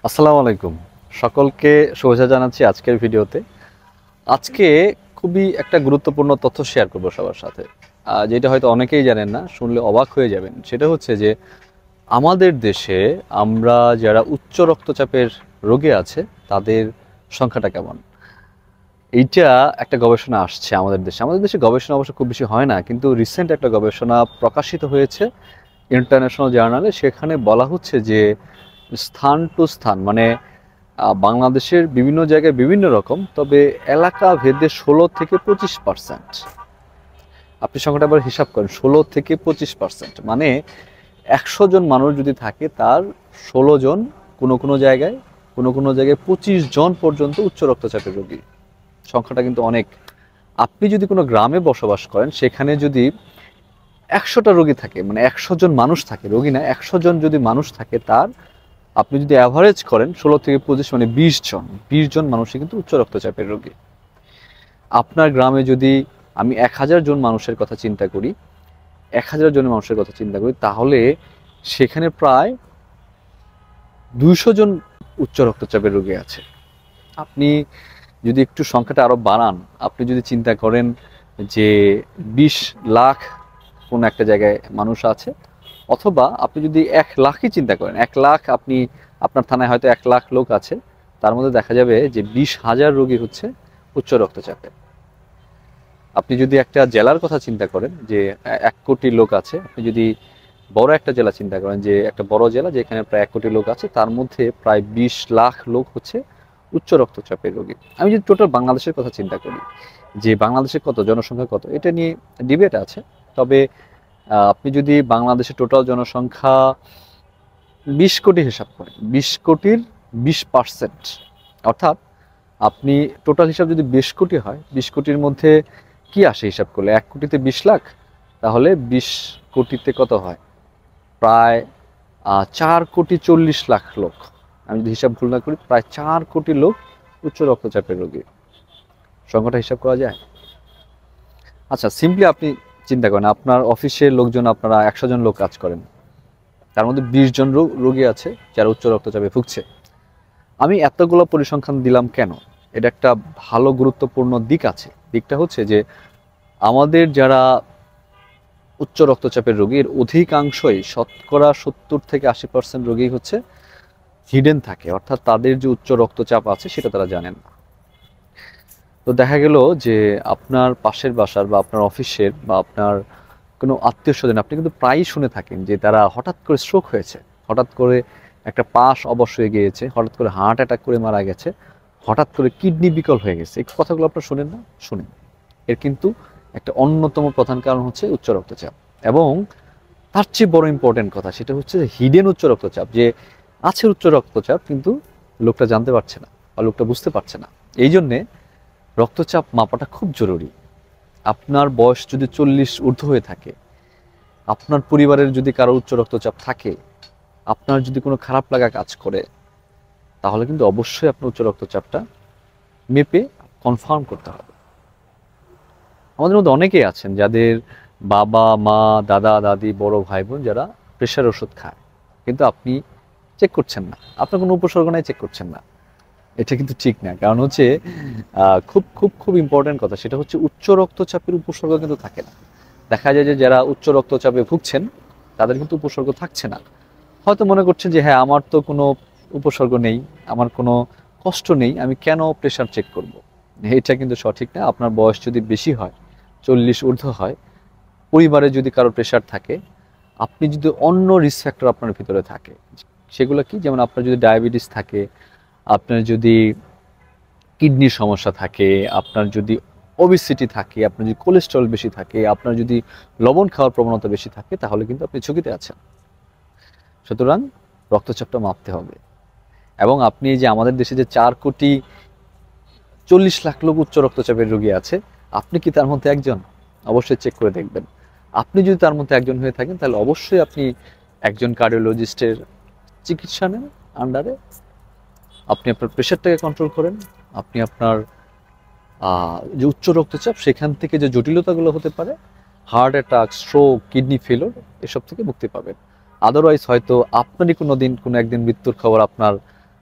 আসসালামু আলাইকুম। সকলকে শুভেচ্ছা জানাচ্ছি আজকের ভিডিওতে। আজকে খুবই একটা গুরুত্বপূর্ণ তথ্য শেয়ার করব সবার সাথে। যেটা হয়তো অনেকেই জানেন না, শুনলে অবাক হয়ে যাবেন। সেটা হচ্ছে যে আমাদের দেশে আমরা যারা উচ্চ রক্তচাপের রোগী আছে তাদের সংখ্যাটা কেমন? এইটা একটা গবেষণা আসছে আমাদের দেশে। আমাদের দেশে গবেষণা অবশ্য খুব বেশি হয় না, কিন্তু রিসেন্ট একটা গবেষণা প্রকাশিত হয়েছে ইন্টারন্যাশনাল জার্নালে। সেখানে বলা হচ্ছে যে স্থান টু স্থান মানে বাংলাদেশের বিভিন্ন জায়গায় বিভিন্ন রকম, তবে এলাকা ভেদে 16 থেকে 25%। আপনি সংখ্যাটা আবার হিসাব করেন, 16 থেকে 25%, মানে 100 জন মানুষ যদি থাকে তার 16 জন, কোনো কোনো জায়গায় 25 জন পর্যন্ত উচ্চ রক্তচাপের রোগী। সংখ্যাটা কিন্তু অনেক। আপনি যদি কোনো গ্রামে বসবাস করেন, সেখানে যদি 100টা রোগী থাকে, মানে 100 জন মানুষ থাকে, রোগী না, 100 জন যদি মানুষ থাকে, তার আপনি যদি অ্যাভারেজ করেন 16 থেকে 25, মানে 20 জন, 20 জন মানুষই কিন্তু উচ্চ রক্তচাপের রোগী। আপনার গ্রামে যদি আমি 1000 জন মানুষের কথা চিন্তা করি, 1000 জনের মানুষের কথা চিন্তা করি, তাহলে সেখানে প্রায় 200 জন উচ্চ রক্তচাপের রোগী আছে। আপনি যদি একটু সংখ্যাটা আরও বাড়ান, আপনি যদি চিন্তা করেন যে 20 লাখ কোন একটা জায়গায় মানুষ আছে, অথবা আপনি যদি 1 লাখই চিন্তা করেন, 1 লাখ, আপনি আপনার থানায় হয়তো 1 লাখ লোক আছে, তার মধ্যে দেখা যাবে যে 20,000 রোগী হচ্ছে উচ্চ রক্তচাপের। আপনি যদি একটা জেলার কথা চিন্তা করেন যে 1 কোটি লোক আছে, আপনি যদি বড় একটা জেলা চিন্তা করেন, যে একটা বড় জেলা যেখানে প্রায় 1 কোটি লোক আছে, তার মধ্যে প্রায় 20 লাখ লোক হচ্ছে উচ্চ রক্তচাপের রোগী। আমি যদি টোটাল বাংলাদেশের কথা চিন্তা করি, যে বাংলাদেশে কত জনসংখ্যা, কত, এটা নিয়ে ডিবেট আছে। তবে আপনি যদি বাংলাদেশের টোটাল জনসংখ্যা 20 কোটি হিসাব করেন, 20 কোটির 20%, অর্থাৎ আপনি টোটাল হিসাব যদি 20 কোটি হয়, 20 কোটির মধ্যে কি আসে হিসাব করলে, 1 কোটিতে 20 লাখ, তাহলে 20 কোটিতে কত হয়? প্রায় 4,40,00,000 লোক। আমি যদি হিসাব ভুল না করি, প্রায় 4 কোটি লোক উচ্চ রক্তচাপের রোগী। সংখ্যাটা হিসাব করা যায়? আচ্ছা, সিম্পলি আপনি চিন্তা করেন, আপনার অফিসের লোকজন, আপনারা 100 জন লোক কাজ করেন, তার মধ্যে 20 জন রোগী আছে যারা উচ্চ রক্তচাপে ভুগছে। আমি এতগুলো পরিসংখ্যান দিলাম কেন? এটা একটা ভালো গুরুত্বপূর্ণ দিক আছে। দিকটা হচ্ছে যে আমাদের যারা উচ্চ রক্তচাপের রোগীর অধিকাংশই, শতকরা 70 থেকে 80% রোগী হচ্ছে হিডেন থাকে, অর্থাৎ তাদের যে উচ্চ রক্তচাপ আছে সেটা তারা জানেন না। তো দেখা গেল যে আপনার পাশের বাসার বা আপনার অফিসের বা আপনার কোনো আত্মীয় স্বজন, আপনি কিন্তু প্রায়ই শুনে থাকেন যে তারা হঠাৎ করে স্ট্রোক হয়েছে, হঠাৎ করে একটা পাশ অবশ হয়ে গিয়েছে, হঠাৎ করে হার্ট অ্যাটাক করে মারা গেছে, হঠাৎ করে কিডনি বিকল হয়ে গেছে। এই কথাগুলো আপনারা শোনেন না? শুনেন। এর কিন্তু একটা অন্যতম প্রধান কারণ হচ্ছে উচ্চ রক্তচাপ। এবং তার চেয়ে বড় ইম্পর্টেন্ট কথা, সেটা হচ্ছে যে হিডেন উচ্চ রক্তচাপ, যে আছে উচ্চ রক্তচাপ কিন্তু লোকটা জানতে পারছে না বা লোকটা বুঝতে পারছে না। এই জন্যে রক্তচাপ মাপাটা খুব জরুরি। আপনার বয়স যদি 40 ঊর্ধ্ব হয়ে থাকে, আপনার পরিবারের যদি কারো উচ্চ রক্তচাপ থাকে, আপনার যদি কোনো খারাপ লাগা কাজ করে, তাহলে কিন্তু অবশ্যই আপনার উচ্চ রক্তচাপটা মেপে কনফার্ম করতে হবে। আমাদের মধ্যে অনেকেই আছেন যাদের বাবা মা, দাদা দাদি, বড় ভাই বোন যারা প্রেশার ওষুধ খায়, কিন্তু আপনি চেক করছেন না, আপনার কোনো উপসর্গ নাই, চেক করছেন না। এটা কিন্তু ঠিক না। কারণ হচ্ছে খুব খুব খুব ইম্পর্টেন্ট কথা, সেটা হচ্ছে উচ্চ রক্তচাপের উপসর্গ কিন্তু থাকে না। দেখা যায় যে যারা উচ্চ রক্তচাপে ভুগছেন তাদের কিন্তু উপসর্গ থাকছে না। হয়তো মনে করছেন যে হ্যাঁ, আমার তো কোনো উপসর্গ নেই, আমার কোনো কষ্ট নেই, আমি কেন প্রেশার চেক করব? এটা কিন্তু সঠিক না। আপনার বয়স যদি বেশি হয়, 40 ঊর্ধ্ব হয়, পরিবারে যদি কারো প্রেশার থাকে, আপনি যদি অন্য রিস্ক ফ্যাক্টর আপনার ভিতরে থাকে, সেগুলো কি? যেমন আপনার যদি ডায়াবেটিস থাকে, আপনার যদি কিডনির সমস্যা থাকে, আপনার যদি ওবেসিটি থাকে, আপনার যদি কোলেস্টেরল বেশি থাকে, আপনার যদি লবণ খাওয়ার প্রবণতা বেশি থাকে, তাহলে কিন্তু আপনি ঝুঁকিতে আছেন। সুতরাং রক্তচাপটা মাপতে হবে। এবং আপনি যে আমাদের দেশে যে 4,40,00,000 লোক উচ্চ রক্তচাপের রোগী আছে, আপনি কি তার মধ্যে একজন? অবশ্যই চেক করে দেখবেন। আপনি যদি তার মধ্যে একজন হয়ে থাকেন, তাহলে অবশ্যই আপনি একজন কার্ডিওলজিস্টের চিকিৎসা নেন আন্ডারে। আপনি আপনার প্রেশারটাকে কন্ট্রোল করেন, আপনি আপনার যে উচ্চ রক্তচাপ, সেখান থেকে যে জটিলতাগুলো হতে পারে, হার্ট অ্যাটাক, স্ট্রোক, কিডনি ফেলোর, এসব থেকে মুক্তি পাবেন। আদারওয়াইজ হয়তো আপনারই কোনো একদিন মৃত্যুর খবর আপনার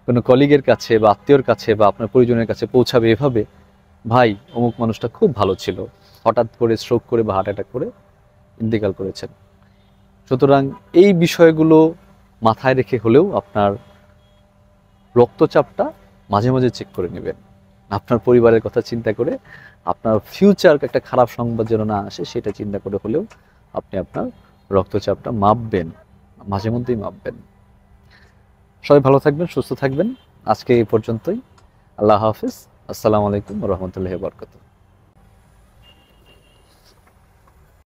কোনো কলিগের কাছে বা আত্মীয়র কাছে বা আপনার পরিজনের কাছে পৌঁছাবে এভাবে, ভাই অমুক মানুষটা খুব ভালো ছিল, হঠাৎ করে স্ট্রোক করে বা হার্ট অ্যাটাক করে ইন্তেকাল করেছেন। সুতরাং এই বিষয়গুলো মাথায় রেখে হলেও আপনার রক্তচাপটা মাঝে মাঝে চেক করে নেবেন। আপনার পরিবারের কথা চিন্তা করে, আপনার ফিউচার একটা খারাপ সংবাদ যেন না আসে সেটা চিন্তা করে হলেও আপনি আপনার রক্তচাপটা মাপবেন, মাঝে মধ্যেই মাপবেন। সবাই ভালো থাকবেন, সুস্থ থাকবেন। আজকে এই পর্যন্তই। আল্লাহ হাফিজ। আসসালামু আলাইকুম ওয়া রাহমাতুল্লাহি ওয়া বারাকাতুহু।